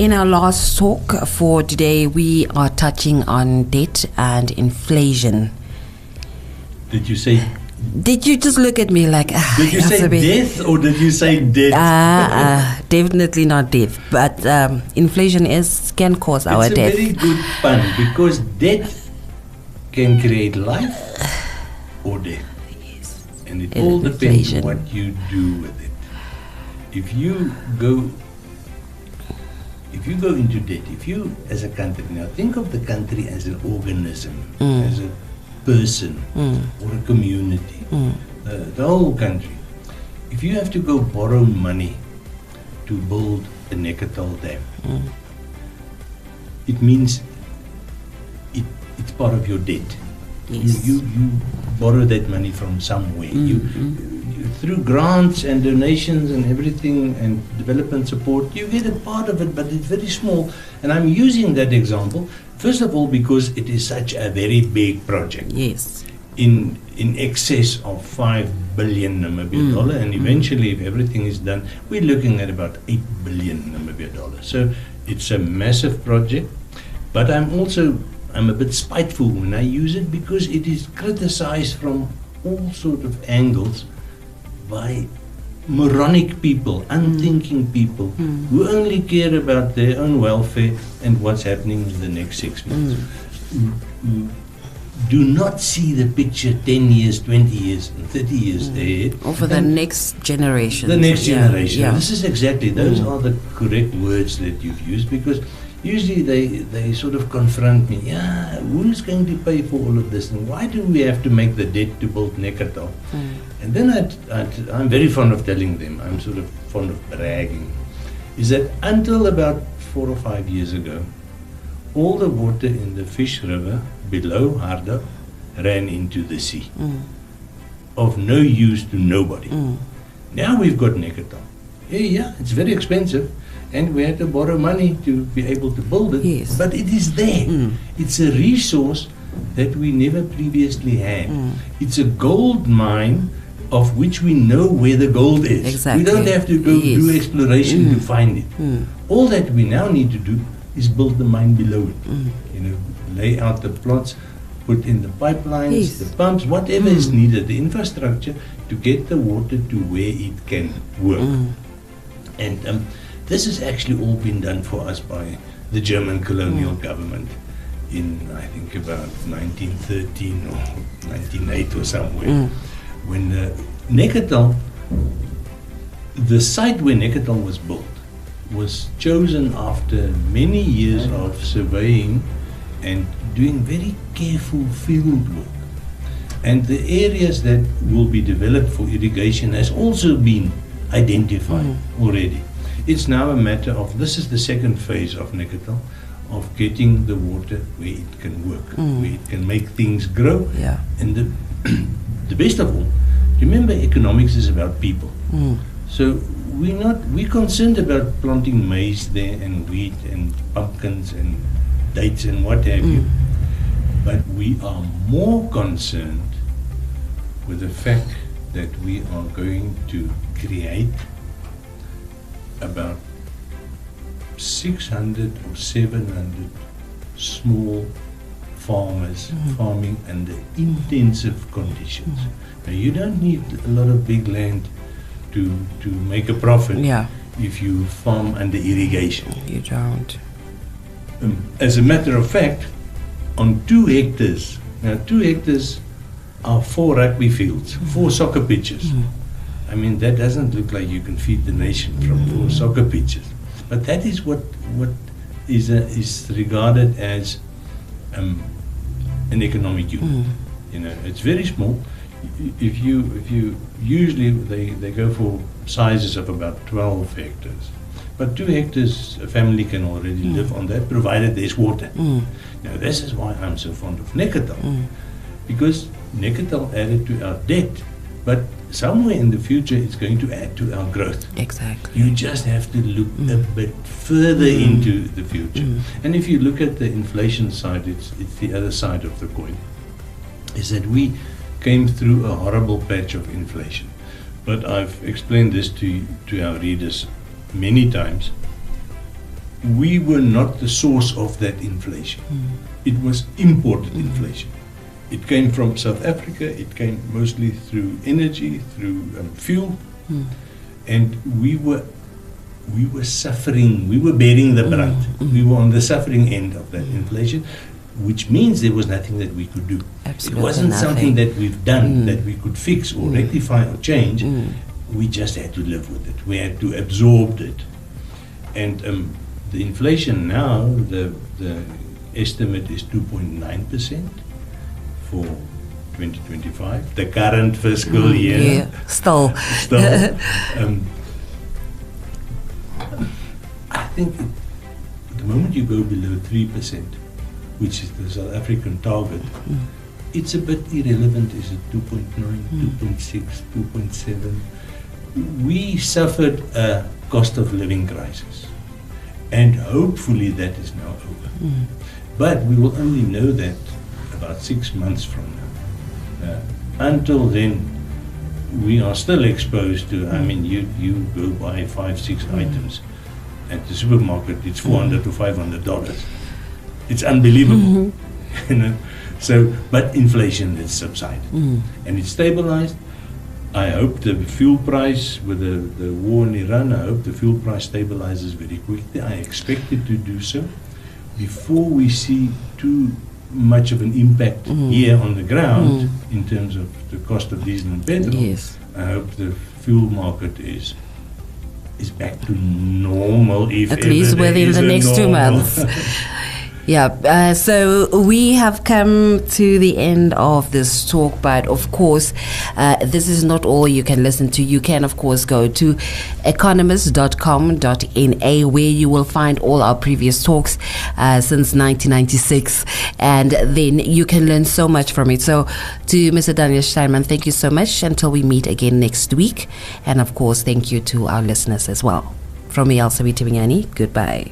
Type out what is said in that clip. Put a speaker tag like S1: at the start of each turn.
S1: In our last talk for today, we are touching on debt and inflation.
S2: Did you say?
S1: Did you just look at me like?
S2: Did you say death or did you say debt?
S1: Definitely not death, but inflation can cause our death.
S2: It's a very good pun because death can create life or death.
S1: Yes.
S2: And it all depends on what you do with it. If you go into debt, if you as a country, now think of the country as an organism, as a person or a community, the whole country. If you have to go borrow money to build a Neketol Dam, it means it's part of your debt.
S1: Yes.
S2: You borrow that money from somewhere. You through grants and donations and everything and development support, you get a part of it, but it's very small. And I'm using that example, first of all, because it is such a very big project.
S1: Yes.
S2: In excess of 5 billion Namibian dollar, and eventually, if everything is done, we're looking at about 8 billion Namibian dollars. So it's a massive project, but I'm a bit spiteful when I use it because it is criticized from all sort of angles by moronic people, unthinking people who only care about their own welfare and what's happening in the next 6 months. Who do not see the picture 10 years, 20 years, and 30 years ahead.
S1: Or for the next generation.
S2: The next generation.
S1: Yeah.
S2: This is exactly, those are the correct words that you've used, because usually they sort of confront me. Yeah, who's going to pay for all of this? And why do we have to make the debt to build Neketol? And then I'm very fond of telling them, I'm sort of fond of bragging, is that until about 4 or 5 years ago, all the water in the Fish River below Harda ran into the sea. Of no use to nobody. Now we've got Neketol. Yeah, it's very expensive. And we had to borrow money to be able to build it.
S1: Yes.
S2: But it is there. It's a resource that we never previously had. It's a gold mine of which we know where the gold is.
S1: Exactly.
S2: We don't have to go do exploration to find it. All that we now need to do is build the mine below it. Lay out the plots, put in the pipelines, the pumps, whatever is needed, the infrastructure to get the water to where it can work. And this has actually all been done for us by the German colonial government in, I think, about 1913 or 1908 or somewhere. When Neketol, the site where Neketol was built, was chosen after many years of surveying and doing very careful field work. And the areas that will be developed for irrigation has also been identified already. It's now a matter of, this is the second phase of Neketol, of getting the water where it can work, where it can make things grow.
S1: Yeah.
S2: And the best of all, remember, economics is about people. So we're concerned about planting maize there and wheat and pumpkins and dates and what have you. But we are more concerned with the fact that we are going to create about 600 or 700 small farmers farming under intensive conditions. Now, you don't need a lot of big land to make a profit if you farm under irrigation.
S1: You don't.
S2: As a matter of fact, on 2 hectares, now 2 hectares are 4 rugby fields, 4 soccer pitches. I mean, that doesn't look like you can feed the nation from 4 soccer pitches. But that is what is regarded as an economic unit. It's very small. If you usually they go for sizes of about 12 hectares. But 2 hectares, a family can already live on that, provided there's water. Now, this is why I'm so fond of Neketol, because Neketol added to our debt, but somewhere in the future it's going to add to our growth.
S1: Exactly.
S2: You just have to look a bit further into the future. And if you look at the inflation side, it's the other side of the coin, is that we came through a horrible patch of inflation. But I've explained this to our readers many times. we were not the source of that inflation. It was imported inflation. It came from South Africa. It came mostly through energy, through fuel, and we were suffering. We were bearing the brunt. We were on the suffering end of that inflation, which means there was nothing that we could do.
S1: Absolutely
S2: it wasn't
S1: nothing.
S2: something that we've done that we could fix or rectify or change. We just had to live with it. We had to absorb it. And the inflation now, the estimate is 2.9% for 2025, the current fiscal year.
S1: Yeah, still.
S2: I think the moment you go below 3%, which is the South African target, it's a bit irrelevant. Is it 2.9, 2.6, 2.7? We suffered a cost of living crisis, and hopefully that is now over. But we will only know that about 6 months from now. Until then, we are still exposed to, I mean, you go buy 5-6 items at the supermarket, it's $400 to $500. It's unbelievable. You know? So, but inflation has subsided and it's stabilized. I hope the fuel price, with the war in Iran, I hope the fuel price stabilizes very quickly. I expect it to do so before we see too much of an impact here on the ground in terms of the cost of diesel and petrol.
S1: Yes.
S2: I hope the fuel market is back to normal, if
S1: At least within the next 2 months. Yeah, so we have come to the end of this talk, but of course, this is not all you can listen to. You can, of course, go to economist.com.na, where you will find all our previous talks since 1996, and then you can learn so much from it. So to Mr. Daniel Steinman, thank you so much until we meet again next week. And of course, thank you to our listeners as well. From me, Elsa Vitimingani, goodbye.